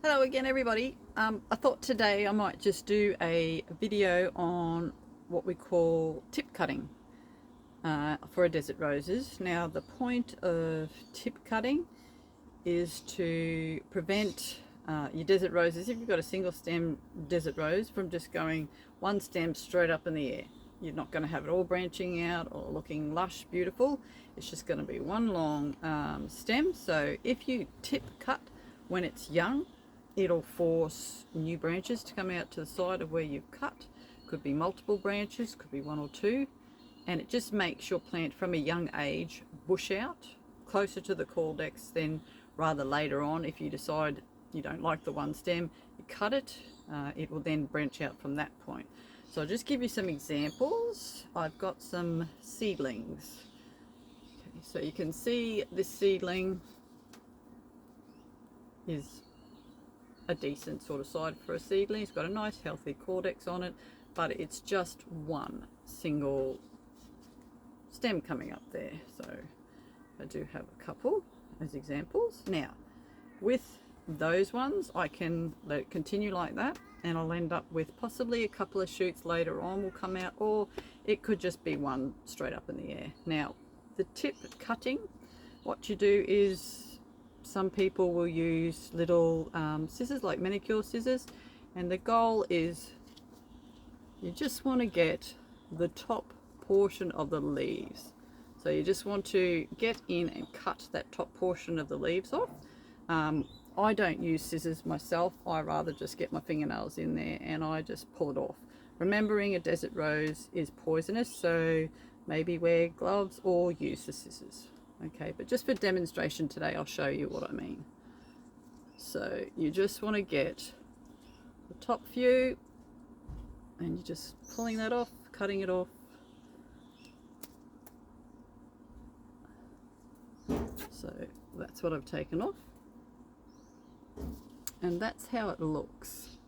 Hello again, everybody. I thought today I might just do a video on what we call tip cutting for our desert roses. Now, the point of tip cutting is to prevent your desert roses, if you've got a single stem desert rose, from just going one stem straight up in the air. You're not going to have it all branching out or looking lush, beautiful. It's just going to be one long stem. So if you tip cut when it's young, it'll force new branches to come out to the side of where you've cut. Could be multiple branches, could be one or two, and it just makes your plant from a young age bush out closer to the caudex. Then rather later on, if you decide you don't like the one stem, you cut it, it will then branch out from that point. So I'll just give you some examples. I've got some seedlings. Okay, so you can see this seedling is a decent sort of size for a seedling. It's got a nice healthy caudex on it, but it's just one single stem coming up there. So I do have a couple as examples. Now with those ones, I can let it continue like that, and I'll end up with possibly a couple of shoots later on will come out, or it could just be one straight up in the air. Now the tip cutting, what you do is, some people will use little scissors, like manicure scissors, and the goal is you just want to get the top portion of the leaves. So you just want to get in and cut that top portion of the leaves off. I don't use scissors myself. I rather just get my fingernails in there and I just pull it off. Remembering a desert rose is poisonous, so maybe wear gloves or use the scissors. Okay, but just for demonstration today, I'll show you what I mean. So you just want to get the top few and you're just pulling that off, cutting it off. So that's what I've taken off, and that's how it looks.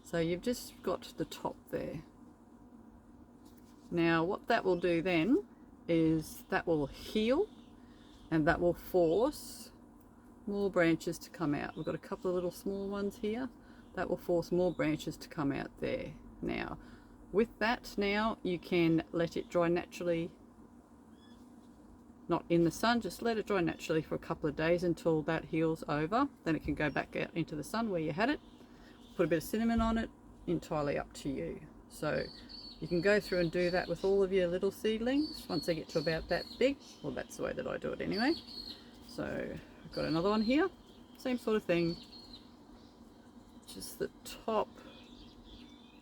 So you've just got the top there. Now what that will do then is that will heal, and that will force more branches to come out. We've got a couple of little small ones here. That will force more branches to come out there. Now with that, now you can let it dry naturally, not in the sun, just let it dry naturally for a couple of days until that heals over. Then it can go back out into the sun where you had it. Put a bit of cinnamon on it, entirely up to you. So you can go through and do that with all of your little seedlings once they get to about that big. Well, that's the way that I do it anyway. So I've got another one here, same sort of thing, just the top,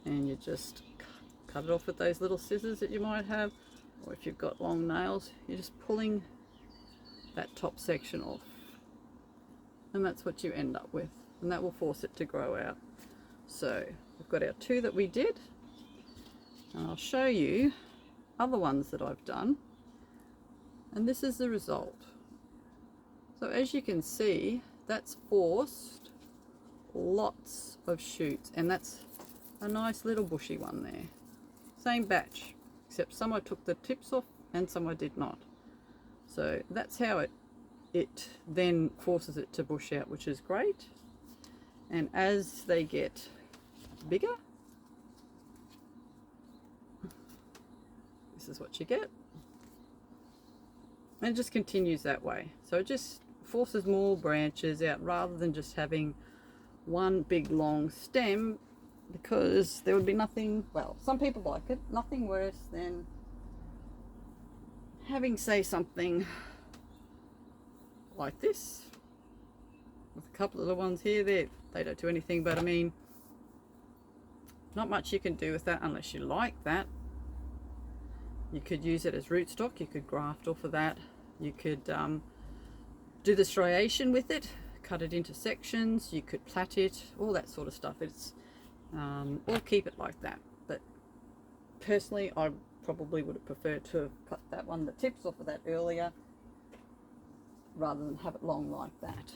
and you just cut it off with those little scissors that you might have, or if you've got long nails, you're just pulling that top section off, and that's what you end up with, and that will force it to grow out. So we've got our two that we did, and I'll show you other ones that I've done, and this is the result. So as you can see, that's forced lots of shoots, and that's a nice little bushy one there. Same batch, except some I took the tips off and some I did not. So that's how it then forces it to bush out, which is great. And as they get bigger, this is what you get, and it just continues that way. So it just forces more branches out rather than just having one big long stem, because there would be nothing, well, some people like it, nothing worse than having, say, something like this with a couple of the ones here. They don't do anything, but I mean, not much you can do with that unless you like that. You could use it as rootstock, you could graft off of that, you could do the striation with it, cut it into sections, you could plait it, all that sort of stuff. It's or keep it like that. But personally, I probably would have preferred to have cut that one, the tips off of that earlier, rather than have it long like that.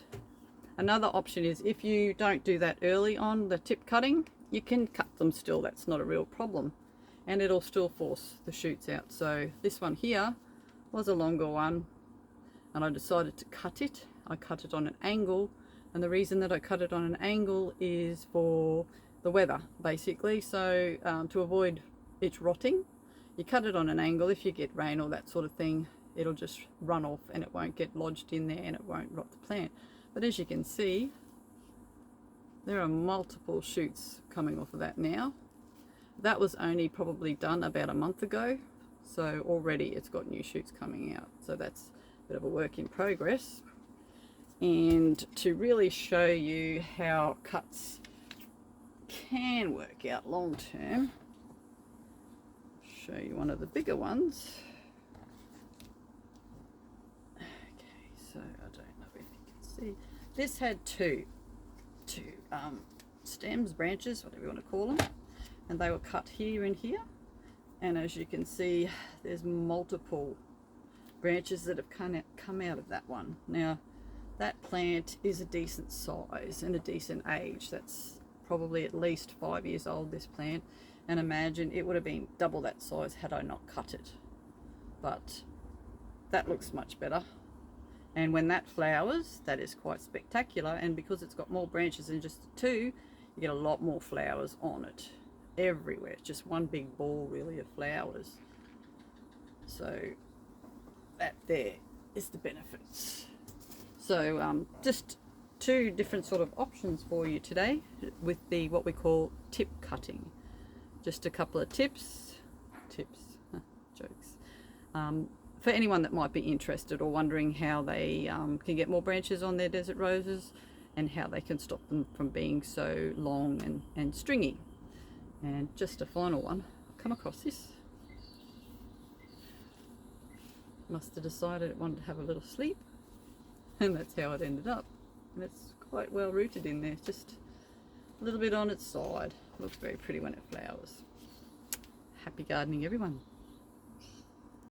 Another option is, if you don't do that early on, the tip cutting, you can cut them still, that's not a real problem, and it'll still force the shoots out. So this one here was a longer one, and I decided to cut it. I cut it on an angle And the reason that I cut it on an angle is for the weather, basically. So to avoid it rotting, you cut it on an angle. If you get rain or that sort of thing, it'll just run off and it won't get lodged in there and it won't rot the plant. But as you can see, there are multiple shoots coming off of that now. That was only probably done about a month ago, so already it's got new shoots coming out. So that's a bit of a work in progress. And to really show you how cuts can work out long term, show you one of the bigger ones. Okay, so I don't know if you can see. This had two stems, branches, whatever you want to call them, and they were cut here and here. And as you can see, there's multiple branches that have come out of that one. Now, that plant is a decent size and a decent age. That's probably at least 5 years old, this plant, and imagine it would have been double that size had I not cut it. But that looks much better. And when that flowers, that is quite spectacular. And because it's got more branches than just two, you get a lot more flowers on it everywhere. It's just one big ball really of flowers. So that there is the benefits. So just two different sort of options for you today with the what we call tip cutting. Just a couple of tips, jokes. For anyone that might be interested or wondering how they can get more branches on their desert roses and how they can stop them from being so long and stringy. And just a final one, I've come across this. Must have decided it wanted to have a little sleep, and that's how it ended up. And it's quite well rooted in there, just a little bit on its side. Looks very pretty when it flowers. Happy gardening, everyone.